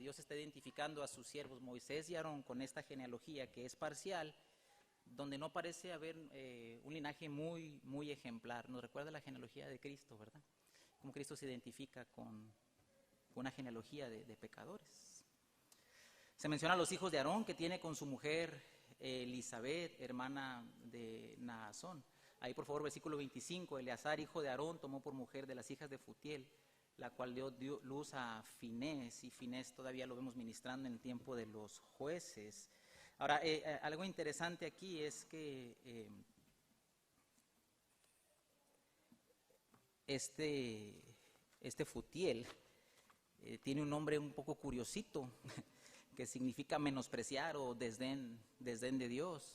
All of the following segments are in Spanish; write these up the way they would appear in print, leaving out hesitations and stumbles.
Dios está identificando a sus siervos Moisés y Aarón con esta genealogía que es parcial, donde no parece haber un linaje muy ejemplar. Nos recuerda la genealogía de Cristo, ¿verdad? Como Cristo se identifica con una genealogía de pecadores. Se menciona a los hijos de Aarón que tiene con su mujer Elizabeth, hermana de Naasón. Ahí por favor, versículo 25, Eleazar, hijo de Aarón, tomó por mujer de las hijas de Futiel, la cual dio luz a Finés, y Finés todavía lo vemos ministrando en el tiempo de los jueces. Ahora, algo interesante aquí es que este Futiel tiene un nombre un poco curiosito, que significa menospreciar o desdén de Dios.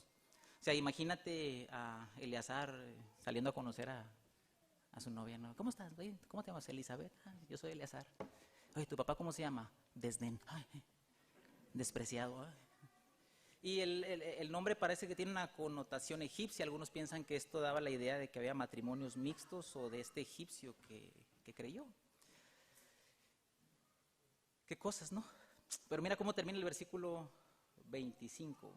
O sea, imagínate a Eleazar saliendo a conocer a su novia, ¿no? ¿Cómo estás? Oye, ¿cómo te llamas? Elizabeth. Yo soy Eleazar. Oye, ¿tu papá cómo se llama? Desdén. Ay, despreciado. Ay. Y el nombre parece que tiene una connotación egipcia. Algunos piensan que esto daba la idea de que había matrimonios mixtos o de este egipcio que creyó. Qué cosas, ¿no? Pero mira cómo termina el versículo 25.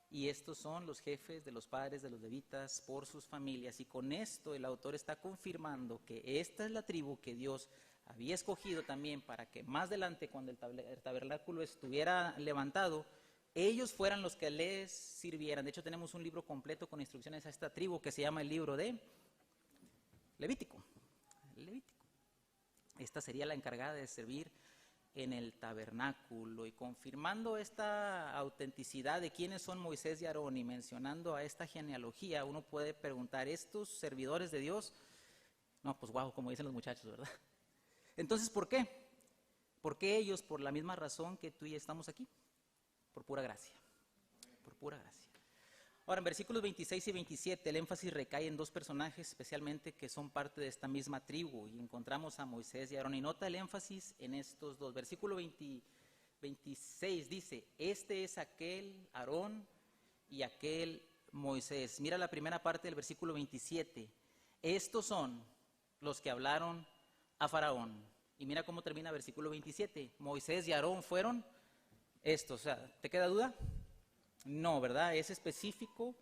Y estos son los jefes de los padres de los levitas por sus familias. Y con esto el autor está confirmando que esta es la tribu que Dios había escogido también para que más adelante, cuando el tabernáculo estuviera levantado, ellos fueran los que les sirvieran. De hecho, tenemos un libro completo con instrucciones a esta tribu que se llama el libro de Levítico. Esta sería la encargada de servir en el tabernáculo. Y confirmando esta autenticidad de quiénes son Moisés y Aarón y mencionando a esta genealogía, uno puede preguntar, ¿estos servidores de Dios? No, pues guau, como dicen los muchachos, ¿verdad? Entonces, ¿por qué? ¿Por qué ellos? Por la misma razón que tú y yo estamos aquí, por pura gracia, por pura gracia. Ahora, en versículos 26 y 27, el énfasis recae en dos personajes especialmente que son parte de esta misma tribu, y encontramos a Moisés y Aarón, y nota el énfasis en estos dos. Versículo 26 dice, este es aquel Aarón y aquel Moisés. Mira la primera parte del versículo 27, estos son los que hablaron a Faraón. Y mira cómo termina el versículo 27, Moisés y Aarón fueron estos. O sea, ¿te queda duda? No, ¿verdad? Es específico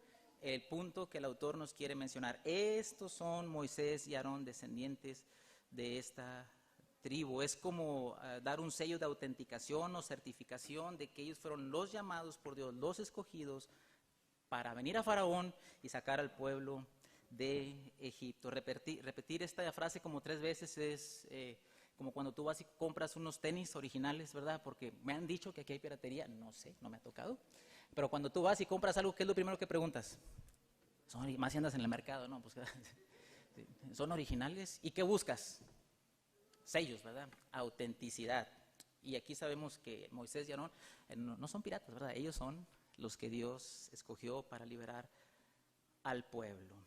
el punto que el autor nos quiere mencionar. Estos son Moisés y Aarón, descendientes de esta tribu. Es como dar un sello de autenticación o certificación de que ellos fueron los llamados por Dios, los escogidos para venir a Faraón y sacar al pueblo de Egipto. Repetir esta frase como 3 veces es como cuando tú vas y compras unos tenis originales, ¿verdad? Porque me han dicho que aquí hay piratería, no sé, no me ha tocado. Pero cuando tú vas y compras algo, ¿qué es lo primero que preguntas? Más si andas en el mercado, ¿no? Pues, ¿son originales? ¿Y qué buscas? Sellos, ¿verdad? Autenticidad. Y aquí sabemos que Moisés y Aarón no son piratas, ¿verdad? Ellos son los que Dios escogió para liberar al pueblo.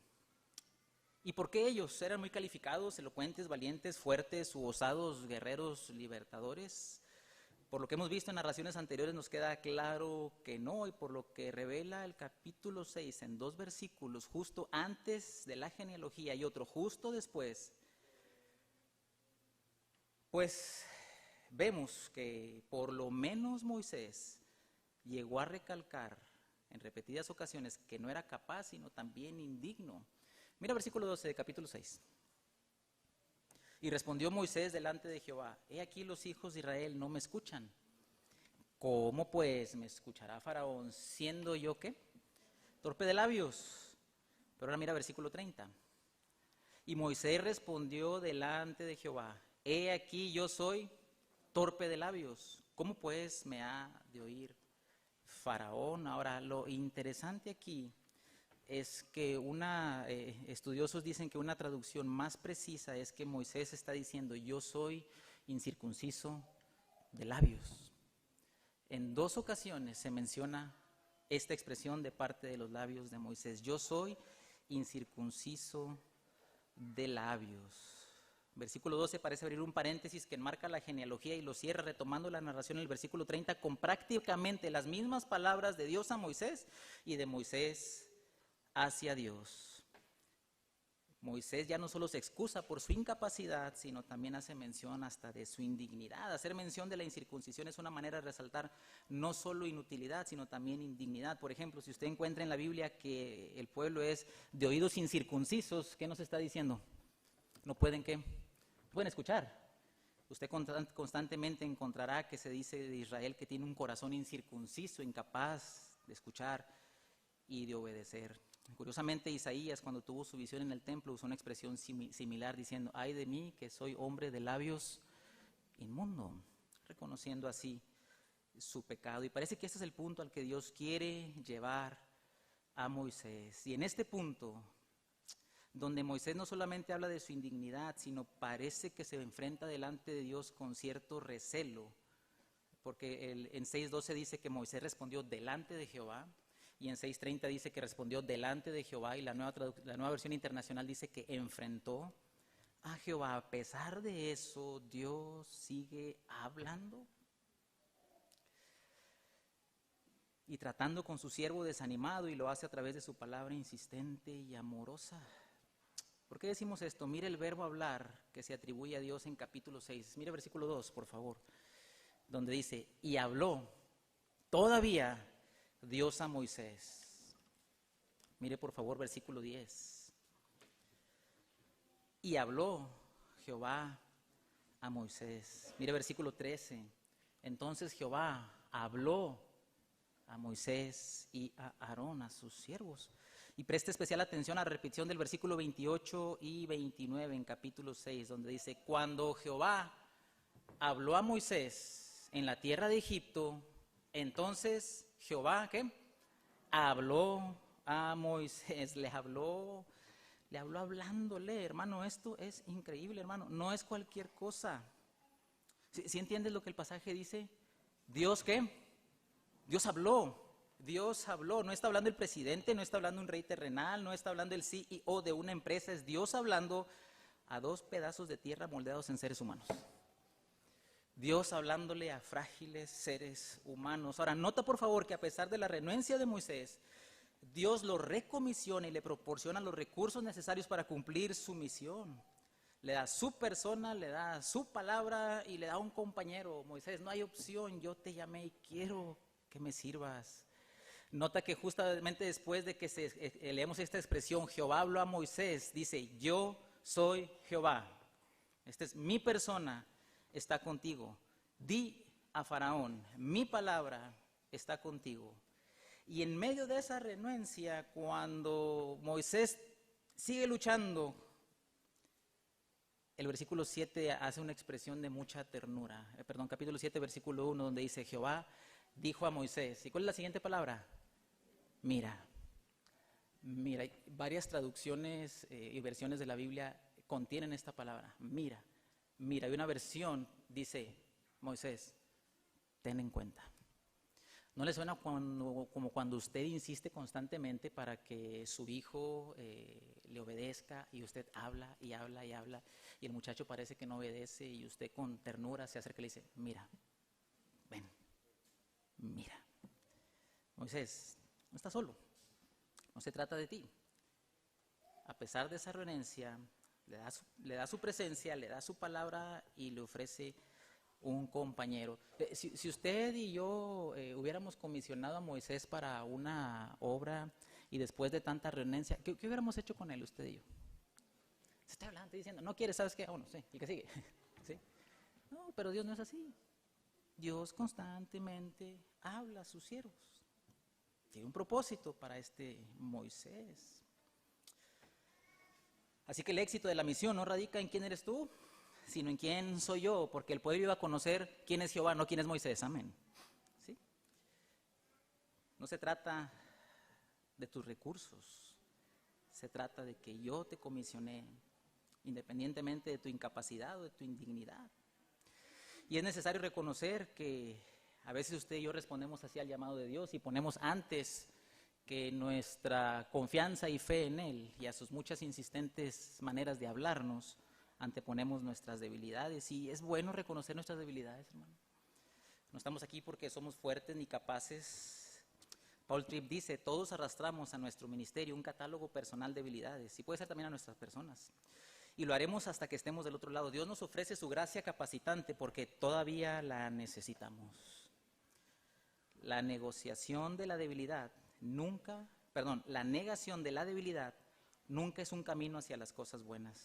¿Y por qué ellos? ¿Eran muy calificados, elocuentes, valientes, fuertes u osados guerreros libertadores? Por lo que hemos visto en narraciones anteriores nos queda claro que no, y por lo que revela el capítulo 6 en 2 versículos, justo antes de la genealogía y otro justo después, pues vemos que por lo menos Moisés llegó a recalcar en repetidas ocasiones que no era capaz, sino también indigno. Mira versículo 12 de capítulo 6. Y respondió Moisés delante de Jehová, he aquí los hijos de Israel no me escuchan. ¿Cómo pues me escuchará Faraón, siendo yo qué? Torpe de labios. Pero ahora mira versículo 30. Y Moisés respondió delante de Jehová, he aquí yo soy torpe de labios. ¿Cómo pues me ha de oír Faraón? Ahora, lo interesante aquí es que estudiosos dicen que una traducción más precisa es que Moisés está diciendo, yo soy incircunciso de labios. En 2 ocasiones se menciona esta expresión de parte de los labios de Moisés, yo soy incircunciso de labios. Versículo 12 parece abrir un paréntesis que enmarca la genealogía y lo cierra retomando la narración en el versículo 30 con prácticamente las mismas palabras de Dios a Moisés y de Moisés hacia Dios. Moisés ya no solo se excusa por su incapacidad, sino también hace mención hasta de su indignidad. Hacer mención de la incircuncisión es una manera de resaltar no solo inutilidad, sino también indignidad. Por ejemplo, si usted encuentra en la Biblia que el pueblo es de oídos incircuncisos, ¿qué nos está diciendo? No pueden, ¿qué? No pueden escuchar. Usted constantemente encontrará que se dice de Israel que tiene un corazón incircunciso, incapaz de escuchar y de obedecer. Curiosamente, Isaías, cuando tuvo su visión en el templo, usó una expresión similar diciendo: ay de mí, que soy hombre de labios inmundo, reconociendo así su pecado. Y parece que este es el punto al que Dios quiere llevar a Moisés. Y en este punto, donde Moisés no solamente habla de su indignidad, sino parece que se enfrenta delante de Dios con cierto recelo, porque en 6:12 dice que Moisés respondió delante de Jehová, y en 6:30 dice que respondió delante de Jehová, y la nueva versión internacional dice que enfrentó a Jehová. A pesar de eso, Dios sigue hablando y tratando con su siervo desanimado, y lo hace a través de su palabra insistente y amorosa. ¿Por qué decimos esto? Mire el verbo hablar que se atribuye a Dios en capítulo 6. Mire versículo 2, por favor, donde dice: y habló todavía Dios a Moisés. Mire por favor versículo 10. Y habló Jehová a Moisés. Mire versículo 13. Entonces Jehová habló a Moisés y a Aarón, a sus siervos. Y preste especial atención a la repetición del versículo 28 y 29 en capítulo 6, donde dice: cuando Jehová habló a Moisés en la tierra de Egipto, entonces Jehová, ¿qué? Habló a Moisés, le habló hablándole, hermano. Esto es increíble, hermano, no es cualquier cosa. ¿Sí entiendes lo que el pasaje dice? Dios, ¿qué? Dios habló, no está hablando el presidente, no está hablando un rey terrenal, no está hablando el CEO de una empresa, es Dios hablando a dos pedazos de tierra moldeados en seres humanos. Dios hablándole a frágiles seres humanos. Ahora, nota por favor que a pesar de la renuencia de Moisés, Dios lo recomisiona y le proporciona los recursos necesarios para cumplir su misión. Le da su persona, le da su palabra y le da un compañero. Moisés, no hay opción, yo te llamé y quiero que me sirvas. Nota que justamente después de que leemos esta expresión, Jehová habló a Moisés, dice: yo soy Jehová. Esta es mi persona, está contigo. Di a Faraón, mi palabra está contigo. Y en medio de esa renuencia, cuando Moisés sigue luchando, el versículo 7 hace una expresión de mucha ternura. Capítulo 7, versículo 1, donde dice: Jehová dijo a Moisés. ¿Y cuál es la siguiente palabra? Mira. Mira, varias traducciones y versiones de la Biblia contienen esta palabra. Mira. Mira, y una versión dice: Moisés, ten en cuenta. ¿No le suena como cuando usted insiste constantemente para que su hijo le obedezca, y usted habla y habla y habla, y el muchacho parece que no obedece, y usted con ternura se acerca y le dice: mira, ven, mira? Moisés, no está solo, no se trata de ti. A pesar de esa renuencia, le da su presencia, le da su palabra y le ofrece un compañero. Si usted y yo hubiéramos comisionado a Moisés para una obra y después de tanta renuencia, ¿qué hubiéramos hecho con él, usted y yo? Se está hablando, diciendo: no quieres, ¿sabes qué? Bueno, sí, el que sigue. ¿Sí? No, pero Dios no es así. Dios constantemente habla a sus siervos. Tiene un propósito para este Moisés. Así que el éxito de la misión no radica en quién eres tú, sino en quién soy yo, porque el pueblo iba a conocer quién es Jehová, no quién es Moisés. Amén. ¿Sí? No se trata de tus recursos, se trata de que yo te comisioné, independientemente de tu incapacidad o de tu indignidad. Y es necesario reconocer que a veces usted y yo respondemos así al llamado de Dios y ponemos antes que nuestra confianza y fe en Él y a sus muchas insistentes maneras de hablarnos, anteponemos nuestras debilidades. Y es bueno reconocer nuestras debilidades, hermano. No estamos aquí porque somos fuertes ni capaces. Paul Tripp dice, todos arrastramos a nuestro ministerio un catálogo personal de debilidades, y puede ser también a nuestras personas. Y lo haremos hasta que estemos del otro lado. Dios nos ofrece su gracia capacitante porque todavía la necesitamos. La negación de la debilidad nunca es un camino hacia las cosas buenas.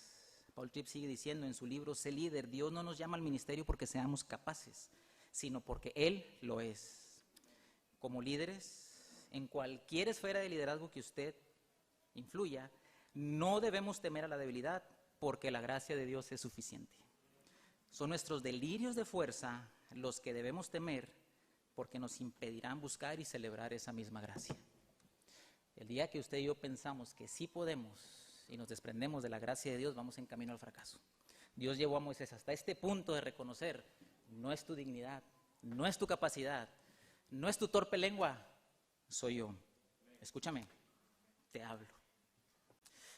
Paul Tripp sigue diciendo en su libro, Sé líder, Dios no nos llama al ministerio porque seamos capaces, sino porque Él lo es. Como líderes, en cualquier esfera de liderazgo que usted influya, no debemos temer a la debilidad porque la gracia de Dios es suficiente. Son nuestros delirios de fuerza los que debemos temer porque nos impedirán buscar y celebrar esa misma gracia. El día que usted y yo pensamos que sí podemos y nos desprendemos de la gracia de Dios, vamos en camino al fracaso. Dios llevó a Moisés hasta este punto de reconocer, no es tu dignidad, no es tu capacidad, no es tu torpe lengua, soy yo. Escúchame, te hablo.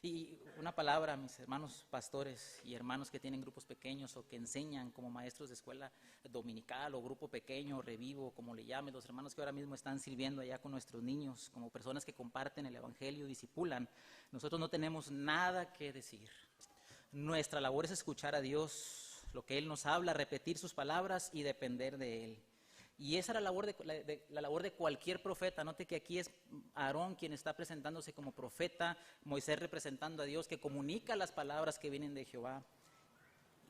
Y una palabra, mis hermanos pastores y hermanos que tienen grupos pequeños o que enseñan como maestros de escuela dominical o grupo pequeño, revivo, como le llamen, los hermanos que ahora mismo están sirviendo allá con nuestros niños, como personas que comparten el evangelio, discipulan, nosotros no tenemos nada que decir. Nuestra labor es escuchar a Dios, lo que Él nos habla, repetir sus palabras y depender de Él. Y esa era la labor de cualquier profeta. Note que aquí es Aarón quien está presentándose como profeta, Moisés representando a Dios, que comunica las palabras que vienen de Jehová.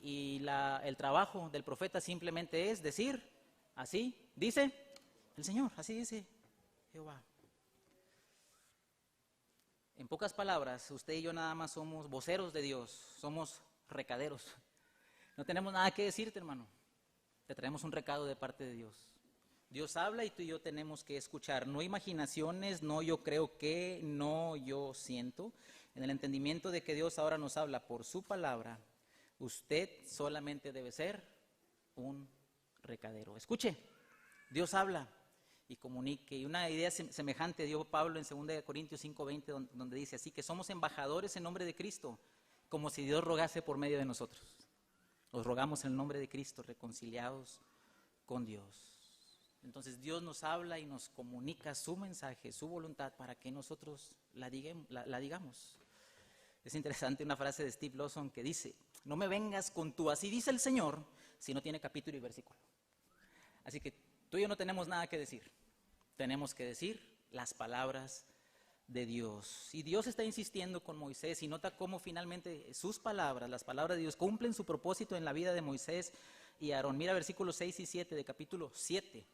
Y el trabajo del profeta simplemente es decir, así dice el Señor, así dice Jehová. En pocas palabras, usted y yo nada más somos voceros de Dios, somos recaderos. No tenemos nada que decirte, hermano. Te traemos un recado de parte de Dios. Dios habla y tú y yo tenemos que escuchar, no imaginaciones, no yo creo que, no yo siento. En el entendimiento de que Dios ahora nos habla por su palabra, usted solamente debe ser un recadero. Escuche, Dios habla y comunique. Y una idea semejante dio Pablo en 2 Corintios 5:20, donde dice así, que somos embajadores en nombre de Cristo, como si Dios rogase por medio de nosotros. Os rogamos en el nombre de Cristo, reconciliados con Dios. Entonces Dios nos habla y nos comunica su mensaje, su voluntad, para que nosotros la digamos. Es interesante una frase de Steve Lawson que dice, no me vengas con tu así dice el Señor, si no tiene capítulo y versículo. Así que tú y yo no tenemos nada que decir, tenemos que decir las palabras de Dios. Y Dios está insistiendo con Moisés y nota cómo finalmente sus palabras, las palabras de Dios, cumplen su propósito en la vida de Moisés y Aarón. Mira versículos 6 y 7 de capítulo 7.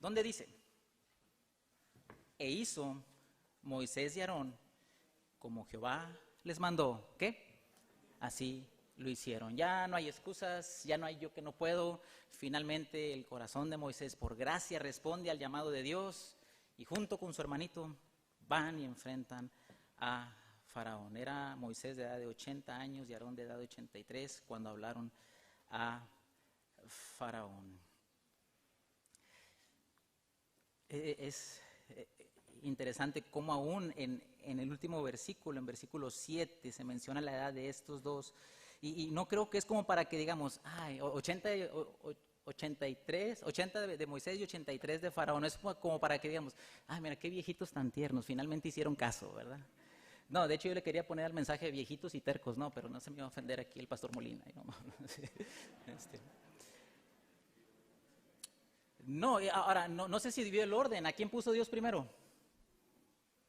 ¿Dónde dice? E hizo Moisés y Aarón como Jehová les mandó. ¿Qué? Así lo hicieron. Ya no hay excusas, ya no hay yo que no puedo. Finalmente el corazón de Moisés por gracia responde al llamado de Dios y junto con su hermanito van y enfrentan a Faraón. Era Moisés de edad de 80 años y Aarón de edad de 83 cuando hablaron a Faraón. Es interesante cómo aún en el último versículo, en versículo 7, se menciona la edad de estos dos. Y no creo que es como para que digamos, 80 de Moisés y 83 de Faraón. Es como para que digamos, mira, qué viejitos tan tiernos, finalmente hicieron caso, ¿verdad? No, de hecho yo le quería poner el mensaje de viejitos y tercos, no, pero no se me iba a ofender aquí el pastor Molina. No, ahora, no sé si dividió el orden. ¿A quién puso Dios primero?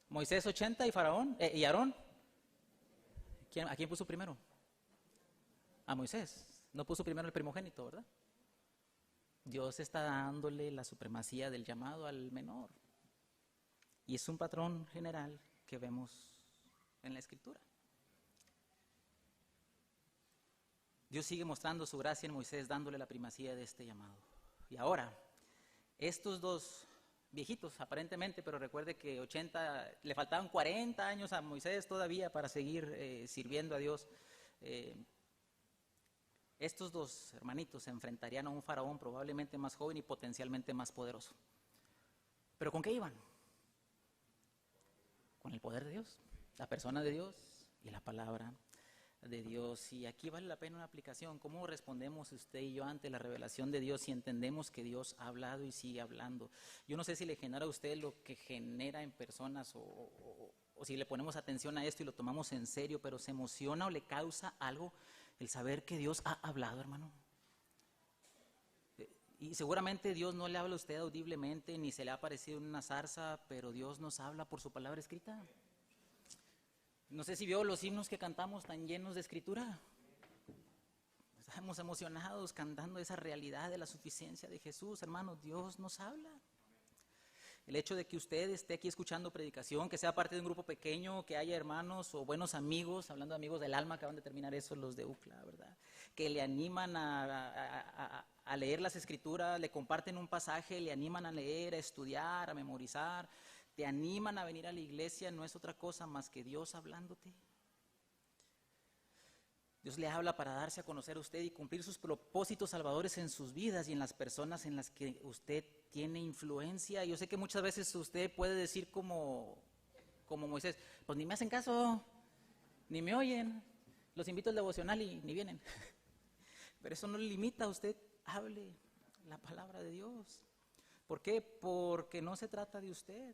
Moisés 80 y Faraón, y Aarón. ¿A quién puso primero? A Moisés. No puso primero el primogénito, ¿verdad? Dios está dándole la supremacía del llamado al menor. Y es un patrón general que vemos en la Escritura. Dios sigue mostrando su gracia en Moisés, dándole la primacía de este llamado. Y ahora, estos dos viejitos aparentemente, pero recuerde que le faltaban 40 años a Moisés todavía para seguir sirviendo a Dios. Estos dos hermanitos se enfrentarían a un faraón probablemente más joven y potencialmente más poderoso. ¿Pero con qué iban? Con el poder de Dios, la persona de Dios y la palabra de Dios. Y aquí vale la pena una aplicación. ¿Cómo respondemos usted y yo ante la revelación de Dios si entendemos que Dios ha hablado y sigue hablando? Yo no sé si le genera a usted lo que genera en personas o si le ponemos atención a esto y lo tomamos en serio, pero ¿se emociona o le causa algo el saber que Dios ha hablado, hermano? Y seguramente Dios no le habla a usted audiblemente ni se le ha aparecido en una zarza, pero Dios nos habla por su palabra escrita. No sé si vio los himnos que cantamos tan llenos de escritura. Estamos emocionados cantando esa realidad de la suficiencia de Jesús, hermanos. Dios nos habla. El hecho de que usted esté aquí escuchando predicación, que sea parte de un grupo pequeño, que haya hermanos o buenos amigos, hablando de amigos del alma, acaban de terminar eso los de UCLA, ¿verdad? Que le animan a leer las escrituras, le comparten un pasaje, le animan a leer, a estudiar, a memorizar, te animan a venir a la iglesia, no es otra cosa más que Dios hablándote. Dios le habla para darse a conocer a usted y cumplir sus propósitos salvadores en sus vidas y en las personas en las que usted tiene influencia. Yo sé que muchas veces usted puede decir como Moisés, pues ni me hacen caso, ni me oyen, los invito al devocional y ni vienen. Pero eso no le limita a usted, hable la palabra de Dios. ¿Por qué? Porque no se trata de usted.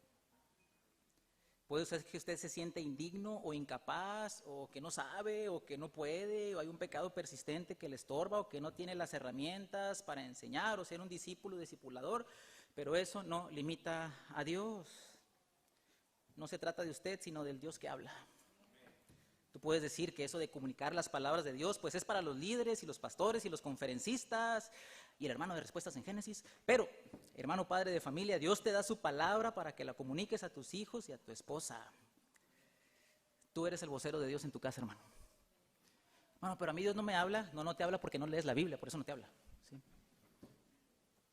Puede ser que usted se siente indigno o incapaz, o que no sabe, o que no puede, o hay un pecado persistente que le estorba, o que no tiene las herramientas para enseñar o ser un discípulo, discipulador, pero eso no limita a Dios. No se trata de usted, sino del Dios que habla. Tú puedes decir que eso de comunicar las palabras de Dios, pues es para los líderes y los pastores y los conferencistas y el hermano de respuestas en Génesis. Pero, hermano padre de familia, Dios te da su palabra para que la comuniques a tus hijos y a tu esposa. Tú eres el vocero de Dios en tu casa, hermano. Bueno, pero a mí Dios no me habla. No te habla porque no lees la Biblia, por eso no te habla. ¿Sí?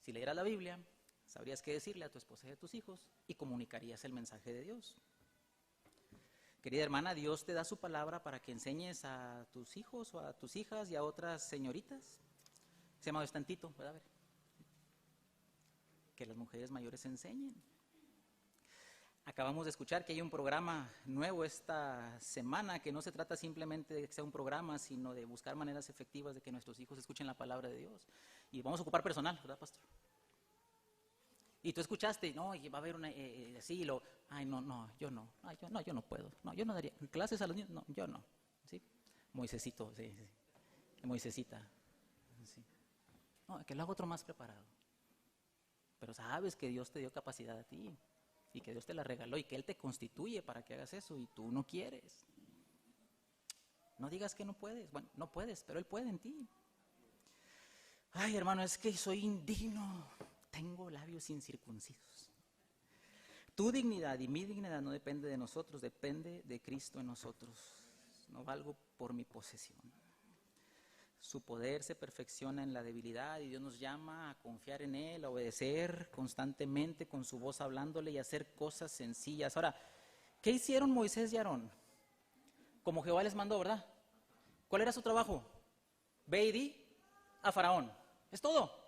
Si leyeras la Biblia, sabrías qué decirle a tu esposa y a tus hijos y comunicarías el mensaje de Dios. Querida hermana, Dios te da su palabra para que enseñes a tus hijos o a tus hijas y a otras señoritas. Se llama tantito, ¿verdad? A ver. Que las mujeres mayores enseñen. Acabamos de escuchar que hay un programa nuevo esta semana que no se trata simplemente de que sea un programa, sino de buscar maneras efectivas de que nuestros hijos escuchen la palabra de Dios. Y vamos a ocupar personal, ¿verdad, pastor? Y tú escuchaste, no, y va a haber una, así, ay, yo no puedo, no, yo no daría clases a los niños, no, yo no, ¿sí? Moisésito, sí, Moisésita, sí. No, que lo haga otro más preparado. Pero sabes que Dios te dio capacidad a ti, y que Dios te la regaló, y que Él te constituye para que hagas eso, y tú no quieres. No digas que no puedes, bueno, no puedes, pero Él puede en ti. Ay, hermano, es que soy indigno. Tengo labios incircuncisos. Tu dignidad y mi dignidad no depende de nosotros, depende de Cristo en nosotros. No valgo por mi posesión. Su poder se perfecciona en la debilidad y Dios nos llama a confiar en Él, a obedecer constantemente con su voz hablándole y a hacer cosas sencillas. Ahora, ¿qué hicieron Moisés y Aarón? Como Jehová les mandó, ¿verdad? ¿Cuál era su trabajo? Ve y di a Faraón. Es todo.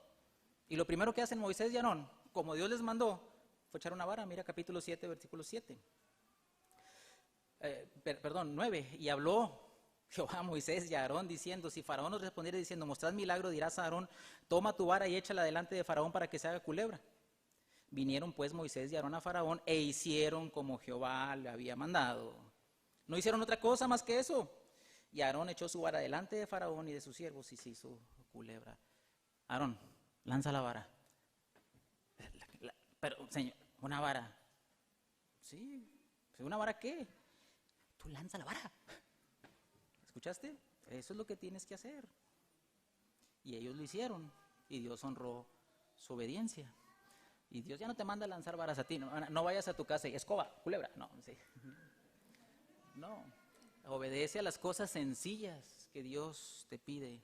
Y lo primero que hacen Moisés y Aarón, como Dios les mandó, fue echar una vara. Mira capítulo 7, versículo 7. 9. Y habló Jehová a Moisés y a Aarón diciendo, si Faraón nos respondiera diciendo, mostrad milagro, dirás a Aarón, toma tu vara y échala delante de Faraón para que se haga culebra. Vinieron pues Moisés y Aarón a Faraón e hicieron como Jehová le había mandado. No hicieron otra cosa más que eso. Y Aarón echó su vara delante de Faraón y de sus siervos y se hizo culebra. Aarón, lanza la vara. Pero, señor, una vara. Sí, ¿una vara qué? Tú lanza la vara. ¿Escuchaste? Eso es lo que tienes que hacer. Y ellos lo hicieron. Y Dios honró su obediencia. Y Dios ya no te manda a lanzar varas a ti. No vayas a tu casa y escoba, culebra. No, sí. No. Obedece a las cosas sencillas que Dios te pide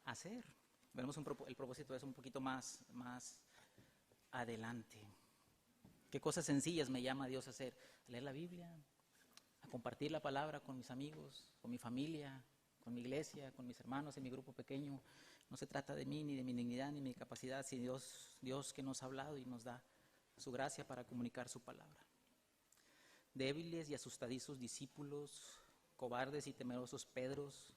hacer. Veremos el propósito de eso un poquito más adelante. ¿Qué cosas sencillas me llama Dios a hacer? A leer la Biblia, a compartir la palabra con mis amigos, con mi familia, con mi iglesia, con mis hermanos en mi grupo pequeño. No se trata de mí, ni de mi dignidad, ni de mi capacidad, sino Dios que nos ha hablado y nos da su gracia para comunicar su palabra. Débiles y asustadizos discípulos cobardes y temerosos Pedros,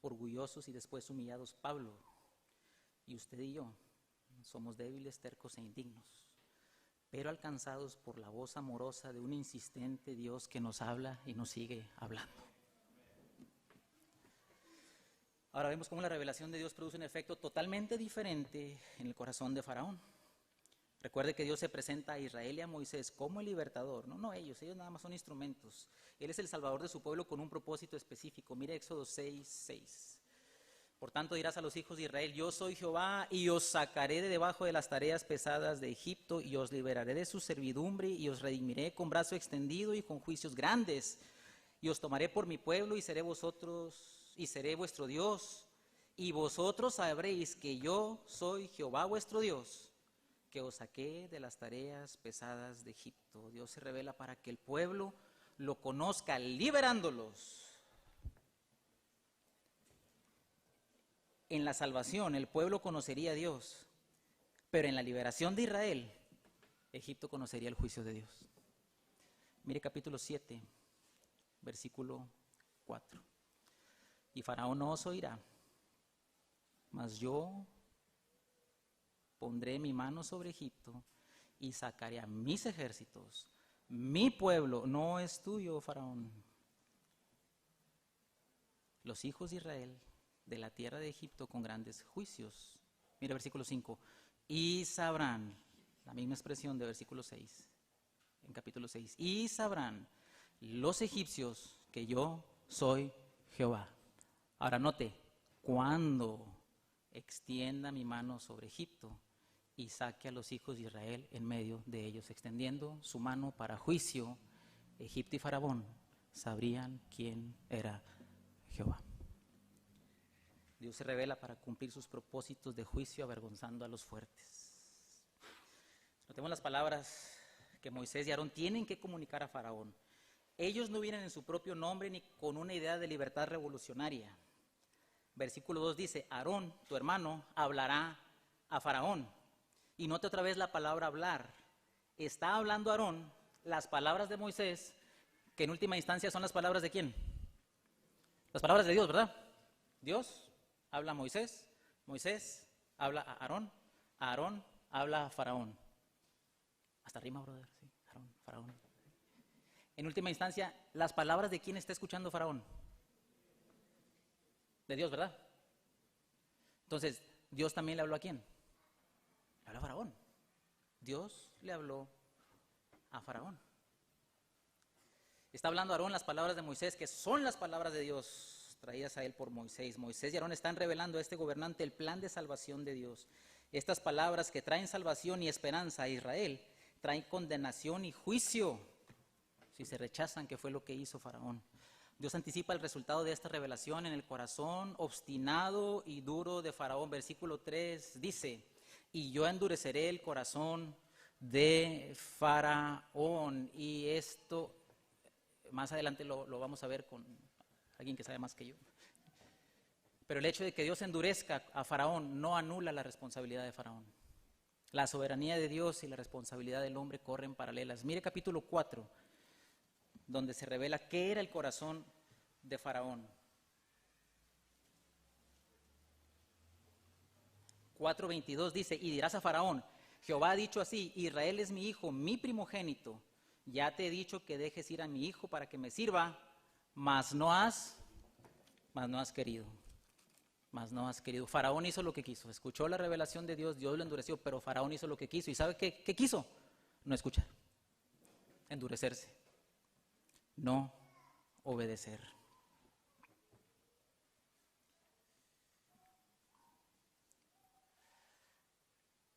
orgullosos y después humillados Pablo. Y usted y yo somos débiles, tercos e indignos, pero alcanzados por la voz amorosa de un insistente Dios que nos habla y nos sigue hablando. Ahora vemos cómo la revelación de Dios produce un efecto totalmente diferente en el corazón de Faraón. Recuerde que Dios se presenta a Israel y a Moisés como el libertador. No ellos nada más son instrumentos. Él es el salvador de su pueblo con un propósito específico. Mire Éxodo 6:6. Por tanto dirás a los hijos de Israel: yo soy Jehová, y os sacaré de debajo de las tareas pesadas de Egipto, y os liberaré de su servidumbre, y os redimiré con brazo extendido y con juicios grandes, y os tomaré por mi pueblo, y seré vuestro Dios, y vosotros sabréis que yo soy Jehová vuestro Dios, que os saqué de las tareas pesadas de Egipto. Dios se revela para que el pueblo lo conozca, liberándolos. En la salvación el pueblo conocería a Dios, pero en la liberación de Israel, Egipto conocería el juicio de Dios. Mire capítulo 7, versículo 4. Y Faraón no os oirá, mas yo pondré mi mano sobre Egipto y sacaré a mis ejércitos. Mi pueblo no es tuyo, Faraón. Los hijos de Israel de la tierra de Egipto con grandes juicios. Mire versículo 5. Y sabrán, la misma expresión de versículo 6, en capítulo 6. Y sabrán los egipcios que yo soy Jehová. Ahora note, cuando extienda mi mano sobre Egipto y saque a los hijos de Israel en medio de ellos, extendiendo su mano para juicio, Egipto y Faraón sabrían quién era Jehová. Dios se revela para cumplir sus propósitos de juicio, avergonzando a los fuertes. Notemos las palabras que Moisés y Aarón tienen que comunicar a Faraón. Ellos no vienen en su propio nombre ni con una idea de libertad revolucionaria. Versículo 2 dice: Aarón, tu hermano, hablará a Faraón. Y note otra vez la palabra hablar. Está hablando Aarón las palabras de Moisés, que en última instancia son las palabras ¿de quién? Las palabras de Dios, ¿verdad? Dios habla a Moisés, Moisés habla a Aarón habla a Faraón. Hasta rima, brother, sí, Aarón, Faraón. En última instancia, las palabras de quién está escuchando Faraón. De Dios, ¿verdad? Entonces, ¿Dios también le habló a quién? Le habló a Faraón. Dios le habló a Faraón. Está hablando Aarón las palabras de Moisés, que son las palabras de Dios traídas a él por Moisés. Moisés y Aarón están revelando a este gobernante el plan de salvación de Dios. Estas palabras que traen salvación y esperanza a Israel, traen condenación y juicio si se rechazan, que fue lo que hizo Faraón. Dios anticipa el resultado de esta revelación en el corazón obstinado y duro de Faraón. Versículo 3 dice: y yo endureceré el corazón de Faraón. Y esto más adelante lo vamos a ver con alguien que sabe más que yo. Pero el hecho de que Dios endurezca a Faraón no anula la responsabilidad de Faraón. La soberanía de Dios y la responsabilidad del hombre corren paralelas. Mire capítulo 4, donde se revela qué era el corazón de Faraón. 4:22 dice: y dirás a Faraón: Jehová ha dicho así, Israel es mi hijo, mi primogénito. Ya te he dicho que dejes ir a mi hijo para que me sirva, mas no has querido. Mas no has querido. Faraón hizo lo que quiso. Escuchó la revelación de Dios, Dios lo endureció, pero Faraón hizo lo que quiso. ¿Y sabe qué quiso? No escuchar. Endurecerse. No obedecer.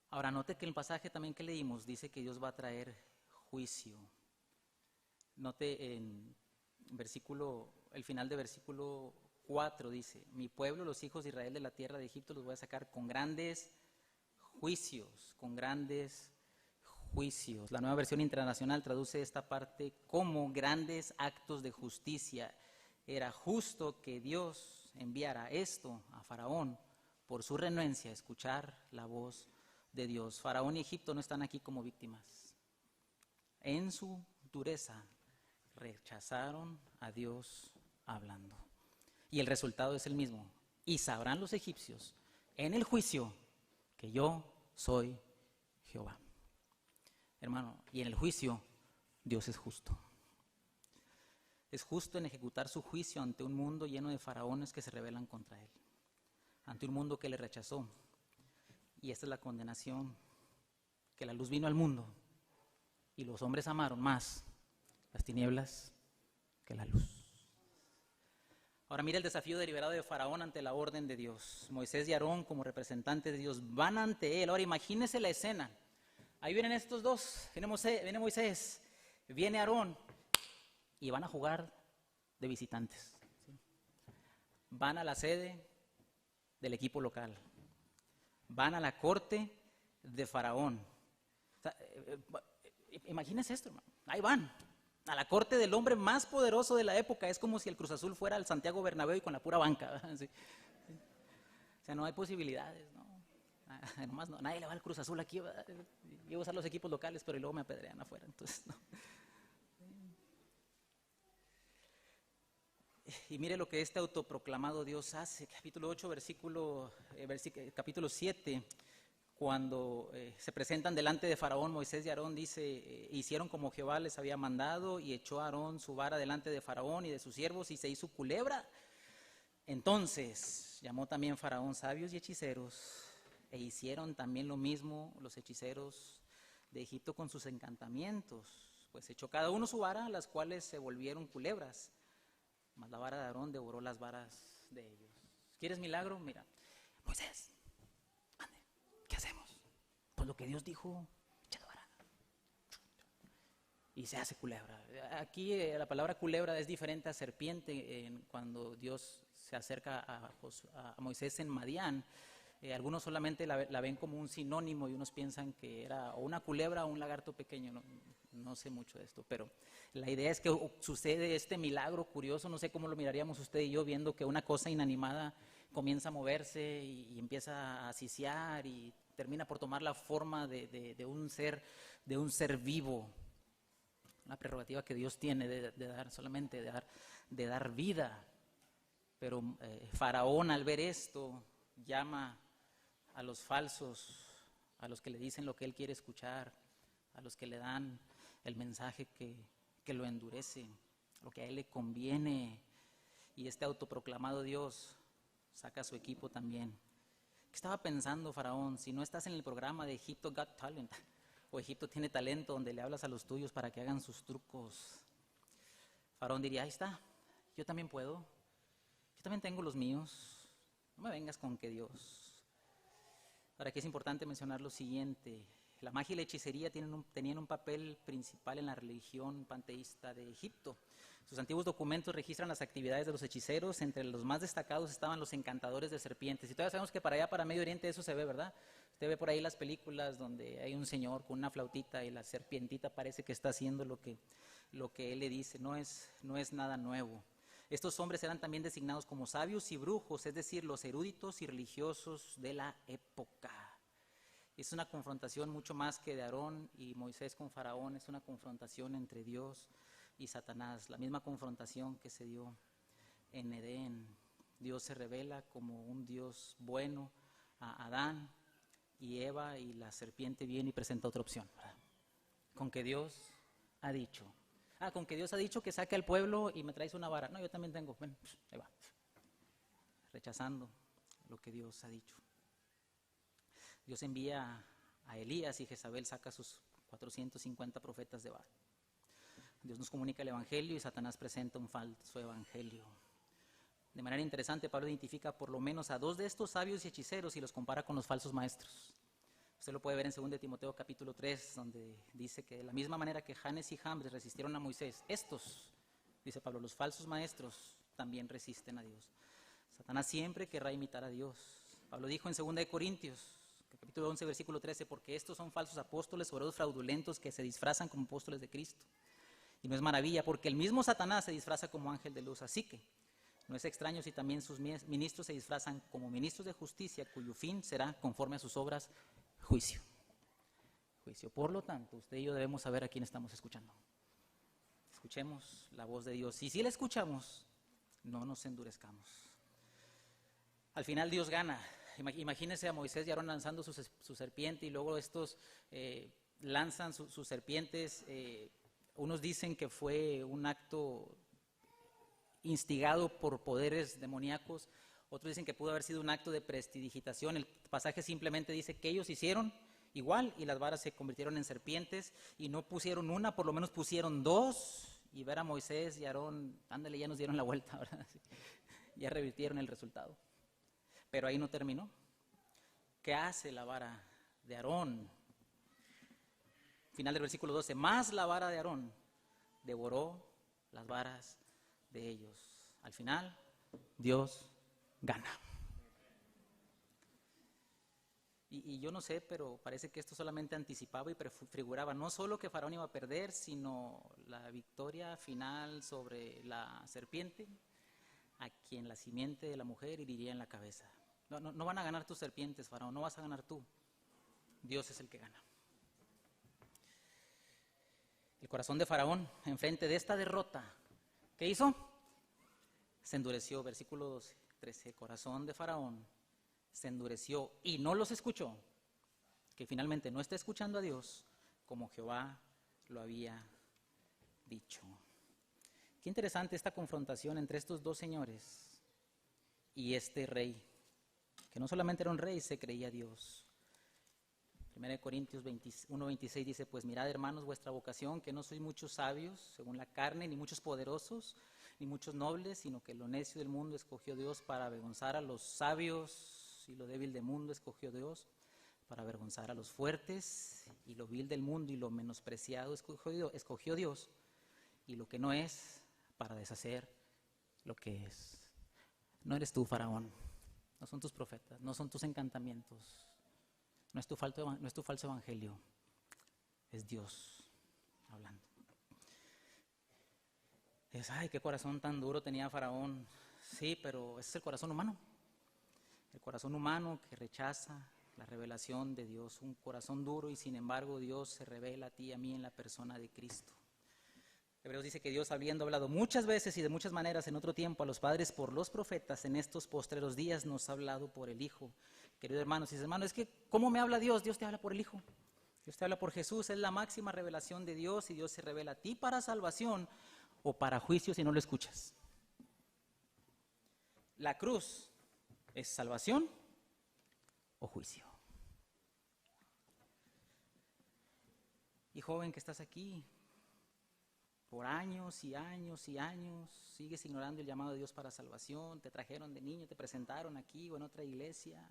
Ahora note que el pasaje también que leímos dice que Dios va a traer juicio. Note en el final de versículo 4 dice: mi pueblo, los hijos de Israel de la tierra de Egipto, los voy a sacar con grandes juicios, con grandes juicios. La Nueva Versión Internacional traduce esta parte como grandes actos de justicia. Era justo que Dios enviara esto a Faraón por su renuencia a escuchar la voz de Dios. Faraón y Egipto no están aquí como víctimas. En su dureza rechazaron a Dios hablando. Y el resultado es el mismo. Y sabrán los egipcios en el juicio que yo soy Jehová. Hermano, y en el juicio Dios es justo. Es justo en ejecutar su juicio ante un mundo lleno de faraones que se rebelan contra él, ante un mundo que le rechazó. Y esta es la condenación, que la luz vino al mundo y los hombres amaron más las tinieblas que la luz. Ahora mira el desafío deliberado de Faraón ante la orden de Dios. Moisés y Aarón, como representantes de Dios, van ante él. Ahora imagínese la escena. Ahí vienen estos dos, viene Moisés, viene Aarón y van a jugar de visitantes. ¿Sí? Van a la sede del equipo local. Van a la corte de Faraón. O sea, imagínese esto, hermano. Ahí van. A la corte del hombre más poderoso de la época. Es como si el Cruz Azul fuera al Santiago Bernabéu y con la pura banca. ¿Sí? O sea, no hay posibilidades, ¿no? Nomás no, nadie le va al Cruz Azul aquí. Yo voy a usar los equipos locales, pero luego me apedrean afuera. Entonces, no. Y mire lo que este autoproclamado Dios hace. Capítulo 8, capítulo 7. Cuando se presentan delante de Faraón, Moisés y Aarón, dice, hicieron como Jehová les había mandado, y echó a Aarón su vara delante de Faraón y de sus siervos, y se hizo culebra. Entonces llamó también Faraón sabios y hechiceros, e hicieron también lo mismo los hechiceros de Egipto con sus encantamientos. Pues echó cada uno su vara, las cuales se volvieron culebras, mas la vara de Aarón devoró las varas de ellos. ¿Quieres milagro? Mira, Moisés, ¿qué hacemos? Pues lo que Dios dijo, echa la vara. Y se hace culebra. Aquí la palabra culebra es diferente a serpiente. Cuando Dios se acerca a Moisés en Madián, algunos solamente la ven como un sinónimo y unos piensan que era o una culebra o un lagarto pequeño. No sé mucho de esto, pero la idea es que sucede este milagro curioso. No sé cómo lo miraríamos usted y yo viendo que una cosa inanimada comienza a moverse y empieza a asiciar y termina por tomar la forma de un ser vivo. Una prerrogativa que Dios tiene de dar vida. Pero Faraón, al ver esto, llama a los falsos, a los que le dicen lo que él quiere escuchar, a los que le dan el mensaje que lo endurece, lo que a él le conviene. Y este autoproclamado Dios saca a su equipo también. ¿Qué estaba pensando Faraón? Si no estás en el programa de Egipto Got Talent, o Egipto tiene talento, donde le hablas a los tuyos para que hagan sus trucos, Faraón diría, ahí está, yo también puedo, yo también tengo los míos, no me vengas con que Dios. Ahora, aquí es importante mencionar lo siguiente: la magia y la hechicería tenían un papel principal en la religión panteísta de Egipto. Sus antiguos documentos registran las actividades de los hechiceros. Entre los más destacados estaban los encantadores de serpientes. Y todavía sabemos que para allá, para Medio Oriente, eso se ve, ¿verdad? Usted ve por ahí las películas donde hay un señor con una flautita y la serpientita parece que está haciendo lo que él le dice. No es nada nuevo. Estos hombres eran también designados como sabios y brujos, es decir, los eruditos y religiosos de la época. Es una confrontación mucho más que de Aarón y Moisés con Faraón, es una confrontación entre Dios y Satanás, la misma confrontación que se dio en Edén. Dios se revela como un Dios bueno a Adán y Eva, y la serpiente viene y presenta otra opción, ¿verdad? Con que Dios ha dicho. Con que Dios ha dicho que saque al pueblo y me traes una vara. No, yo también tengo. Ven, ahí va. Rechazando lo que Dios ha dicho. Dios envía a Elías y Jezabel saca a sus 450 profetas de Baal. Dios nos comunica el evangelio y Satanás presenta un falso evangelio. De manera interesante, Pablo identifica por lo menos a dos de estos sabios y hechiceros y los compara con los falsos maestros. Usted lo puede ver en 2 Timoteo capítulo 3, donde dice que de la misma manera que Janes y Jambres resistieron a Moisés, estos, dice Pablo, los falsos maestros también resisten a Dios. Satanás siempre querrá imitar a Dios. Pablo dijo en 2 Corintios capítulo 11, versículo 13, porque estos son falsos apóstoles, obreros fraudulentos que se disfrazan como apóstoles de Cristo. Y no es maravilla, porque el mismo Satanás se disfraza como ángel de luz. Así que no es extraño si también sus ministros se disfrazan como ministros de justicia, cuyo fin será, conforme a sus obras, juicio. Juicio. Por lo tanto, usted y yo debemos saber a quién estamos escuchando. Escuchemos la voz de Dios. Y si la escuchamos, no nos endurezcamos. Al final Dios gana. Imagínense a Moisés y Aarón lanzando su serpiente y luego estos lanzan sus serpientes. Unos dicen que fue un acto instigado por poderes demoníacos, otros dicen que pudo haber sido un acto de prestidigitación. El pasaje simplemente dice que ellos hicieron igual y las varas se convirtieron en serpientes y no pusieron una, por lo menos pusieron dos, y ver a Moisés y Aarón, ándale, ya nos dieron la vuelta, ¿verdad? Ya revirtieron el resultado. Pero ahí no terminó. ¿Qué hace la vara de Aarón? Final del versículo 12, más la vara de Aarón devoró las varas de ellos. Al final, Dios gana. Y yo no sé, pero parece que esto solamente anticipaba y prefiguraba no solo que Faraón iba a perder, sino la victoria final sobre la serpiente, a quien la simiente de la mujer heriría en la cabeza. No van a ganar tus serpientes, Faraón, no vas a ganar tú. Dios es el que gana. El corazón de Faraón, enfrente de esta derrota, ¿qué hizo? Se endureció, versículo 12, 13, el corazón de Faraón se endureció y no los escuchó, que finalmente no está escuchando a Dios como Jehová lo había dicho. Qué interesante esta confrontación entre estos dos señores y este rey, que no solamente era un rey, se creía Dios. 1 Corintios 1:26 dice, pues mirad, hermanos, vuestra vocación, que no sois muchos sabios según la carne, ni muchos poderosos, ni muchos nobles, sino que lo necio del mundo escogió Dios para avergonzar a los sabios, y lo débil del mundo escogió Dios para avergonzar a los fuertes, y lo vil del mundo y lo menospreciado escogió Dios, y lo que no es, para deshacer lo que es. No eres tú, Faraón, no son tus profetas, no son tus encantamientos, no es tu falso evangelio, es Dios hablando. Ay, qué corazón tan duro tenía Faraón. Sí, pero ese es el corazón humano. El corazón humano que rechaza la revelación de Dios. Un corazón duro y sin embargo Dios se revela a ti y a mí en la persona de Cristo. Hebreos dice que Dios, habiendo hablado muchas veces y de muchas maneras en otro tiempo a los padres por los profetas, en estos postreros días nos ha hablado por el Hijo. Queridos hermanos y hermanos, es que ¿cómo me habla Dios? Dios te habla por el Hijo. Dios te habla por Jesús, es la máxima revelación de Dios y Dios se revela a ti para salvación o para juicio si no lo escuchas. La cruz es salvación o juicio. Y joven que estás aquí, por años y años y años, sigues ignorando el llamado de Dios para salvación, te trajeron de niño, te presentaron aquí o en otra iglesia,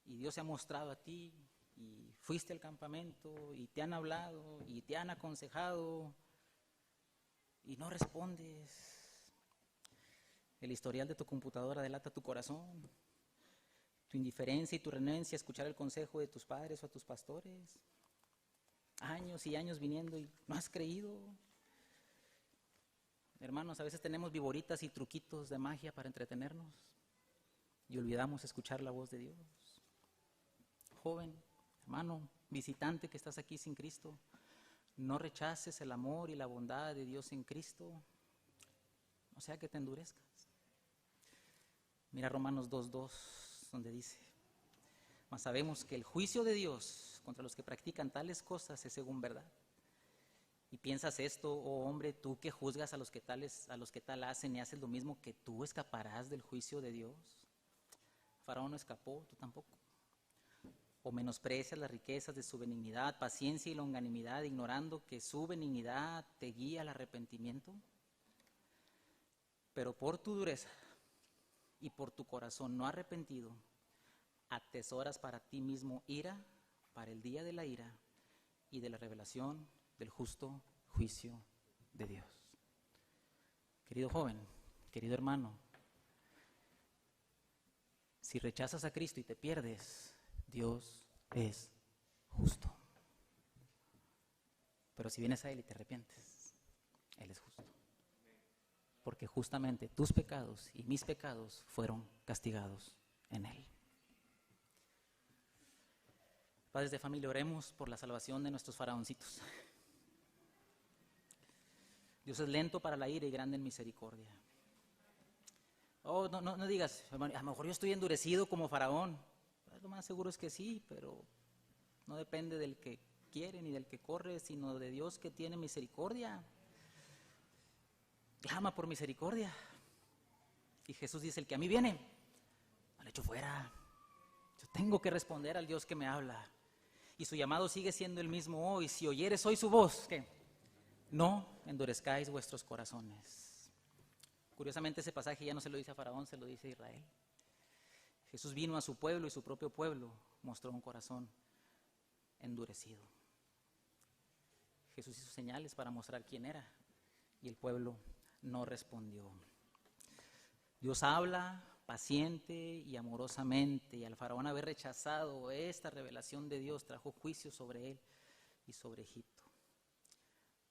y Dios se ha mostrado a ti, y fuiste al campamento, y te han hablado, y te han aconsejado, y no respondes. El historial de tu computadora delata tu corazón, tu indiferencia y tu renuencia a escuchar el consejo de tus padres o a tus pastores. Años y años viniendo y no has creído. Hermanos, a veces tenemos viboritas y truquitos de magia para entretenernos y olvidamos escuchar la voz de Dios. Joven, hermano, visitante que estás aquí sin Cristo, no rechaces el amor y la bondad de Dios en Cristo, no sea que te endurezcas. Mira Romanos 2:2, donde dice, mas sabemos que el juicio de Dios contra los que practican tales cosas es según verdad. Y piensas esto, oh hombre, tú que juzgas a los que tal hacen y haces lo mismo, que tú escaparás del juicio de Dios. Faraón no escapó, tú tampoco. O menosprecias las riquezas de su benignidad, paciencia y longanimidad, ignorando que su benignidad te guía al arrepentimiento. Pero por tu dureza y por tu corazón no arrepentido, atesoras para ti mismo ira para el día de la ira y de la revelación del justo juicio de Dios. Querido joven, querido hermano, si rechazas a Cristo y te pierdes, Dios es justo. Pero si vienes a Él y te arrepientes, Él es justo. Porque justamente tus pecados y mis pecados fueron castigados en Él. Padres de familia, oremos por la salvación de nuestros faraoncitos. Dios es lento para la ira y grande en misericordia. Oh, no digas, a lo mejor yo estoy endurecido como Faraón. Lo más seguro es que sí, pero no depende del que quiere ni del que corre, sino de Dios que tiene misericordia. Clama por misericordia. Y Jesús dice, el que a mí viene, al echo fuera. Yo tengo que responder al Dios que me habla. Y su llamado sigue siendo el mismo hoy. Si oyeres hoy su voz, ¿qué? No endurezcáis vuestros corazones. Curiosamente ese pasaje ya no se lo dice a Faraón, se lo dice a Israel. Jesús vino a su pueblo y su propio pueblo mostró un corazón endurecido. Jesús hizo señales para mostrar quién era y el pueblo no respondió. Dios habla paciente y amorosamente, y al faraón haber rechazado esta revelación de Dios trajo juicio sobre él y sobre Egipto.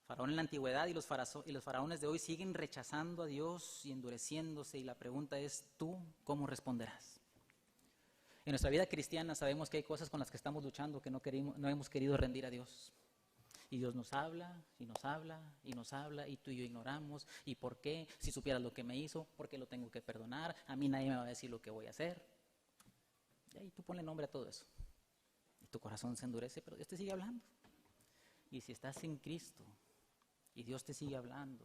Faraón en la antigüedad y los faraones de hoy siguen rechazando a Dios y endureciéndose, y la pregunta es, ¿tú cómo responderás? En nuestra vida cristiana sabemos que hay cosas con las que estamos luchando que no hemos querido rendir a Dios. Y Dios nos habla, y nos habla, y nos habla, y tú y yo ignoramos. ¿Y por qué? Si supieras lo que me hizo, ¿por qué lo tengo que perdonar? A mí nadie me va a decir lo que voy a hacer. Y ahí tú ponle nombre a todo eso. Y tu corazón se endurece, pero Dios te sigue hablando. Y si estás en Cristo, y Dios te sigue hablando,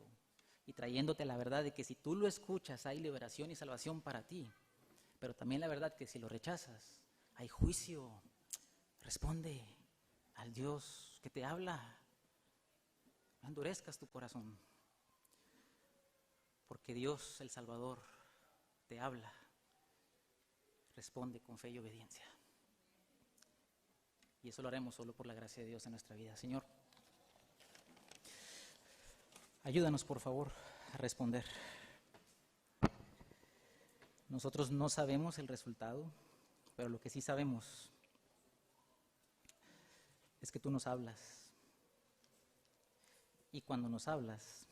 y trayéndote la verdad de que si tú lo escuchas, hay liberación y salvación para ti. Pero también la verdad que si lo rechazas, hay juicio. Responde al Dios que te habla. No endurezcas tu corazón, porque Dios, el Salvador, te habla. Responde con fe y obediencia. Y eso lo haremos solo por la gracia de Dios en nuestra vida. Señor, ayúdanos por favor a responder. Nosotros no sabemos el resultado, pero lo que sí sabemos es que tú nos hablas. Y cuando nos hablas,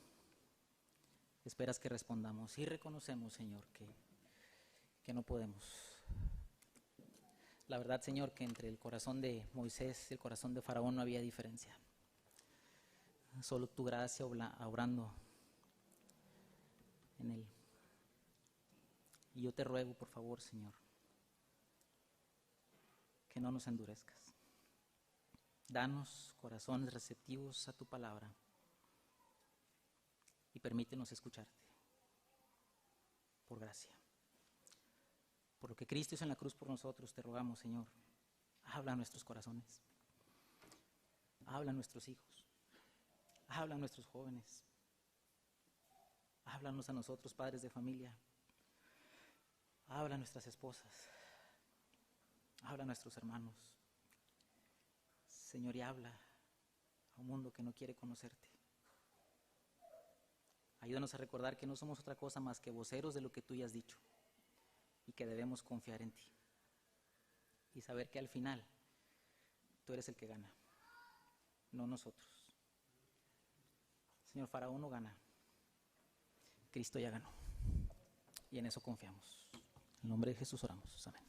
esperas que respondamos. Y reconocemos, Señor, que no podemos. La verdad, Señor, que entre el corazón de Moisés y el corazón de Faraón no había diferencia. Solo tu gracia obrando en él. Y yo te ruego, por favor, Señor, que no nos endurezcas. Danos corazones receptivos a tu palabra y permítenos escucharte, por gracia. Por lo que Cristo hizo en la cruz por nosotros, te rogamos, Señor, habla a nuestros corazones, habla a nuestros hijos, habla a nuestros jóvenes, háblanos a nosotros, padres de familia, habla a nuestras esposas, habla a nuestros hermanos, Señor, y habla a un mundo que no quiere conocerte. Ayúdanos a recordar que no somos otra cosa más que voceros de lo que tú ya has dicho y que debemos confiar en ti y saber que al final tú eres el que gana, no nosotros. Señor, Faraón no gana, Cristo ya ganó y en eso confiamos. En el nombre de Jesús oramos. Amén.